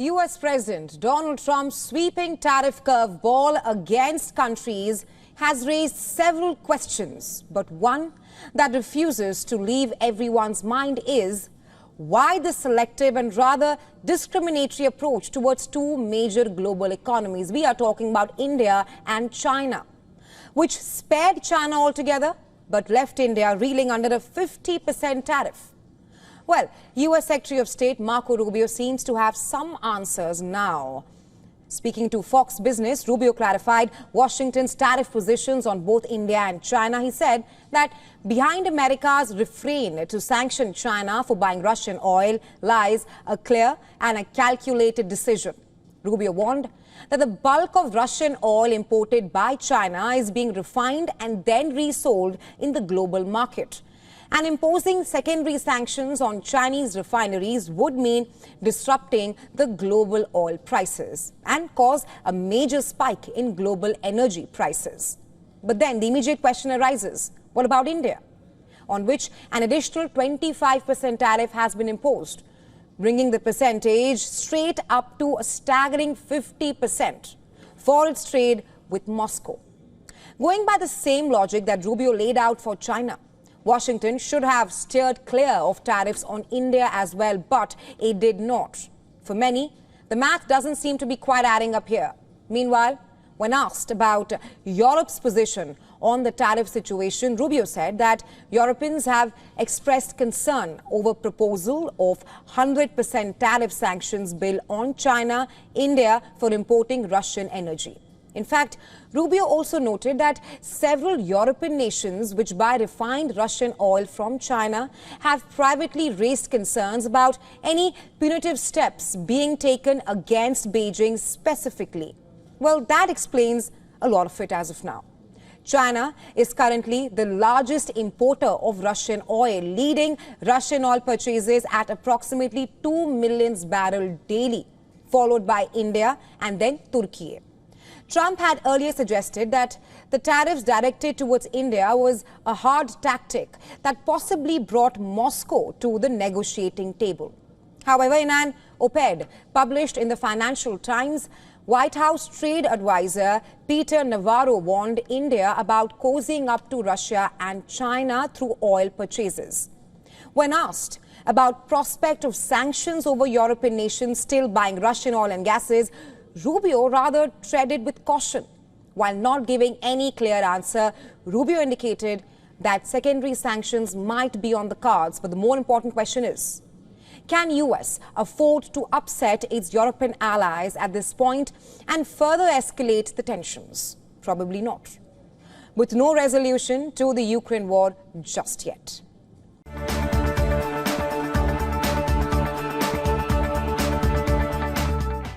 U.S. President Donald Trump's sweeping tariff curveball against countries has raised several questions, but one that refuses to leave everyone's mind is why the selective and rather discriminatory approach towards two major global economies. We are talking about India and China, which spared China altogether but left India reeling under a 50% tariff. Well, U.S. Secretary of State Marco Rubio seems to have some answers now. Speaking to Fox Business, Rubio clarified Washington's tariff positions on both India and China. He said that behind America's refrain to sanction China for buying Russian oil lies a clear and a calculated decision. Rubio warned that the bulk of Russian oil imported by China is being refined and then resold in the global market. And imposing secondary sanctions on Chinese refineries would mean disrupting the global oil prices and cause a major spike in global energy prices. But then the immediate question arises, what about India, on which an additional 25% tariff has been imposed, bringing the percentage straight up to a staggering 50% for its trade with Moscow. Going by the same logic that Rubio laid out for China, Washington should have steered clear of tariffs on India as well, but it did not. For many, the math doesn't seem to be quite adding up here. Meanwhile, when asked about Europe's position on the tariff situation, Rubio said that Europeans have expressed concern over proposal of 100% tariff sanctions bill on China, India for importing Russian energy. In fact, Rubio also noted that several European nations which buy refined Russian oil from China have privately raised concerns about any punitive steps being taken against Beijing specifically. Well, that explains a lot of it as of now. China is currently the largest importer of Russian oil, leading Russian oil purchases at approximately 2 million barrels daily, followed by India and then Turkey. Trump had earlier suggested that the tariffs directed towards India was a hard tactic that possibly brought Moscow to the negotiating table. However, in an op-ed published in the Financial Times, White House trade advisor Peter Navarro warned India about cozying up to Russia and China through oil purchases. When asked about prospect of sanctions over European nations still buying Russian oil and gases, Rubio rather treaded with caution. While not giving any clear answer, Rubio indicated that secondary sanctions might be on the cards. But the more important question is, can U.S. afford to upset its European allies at this point and further escalate the tensions? Probably not. With no resolution to the Ukraine war just yet.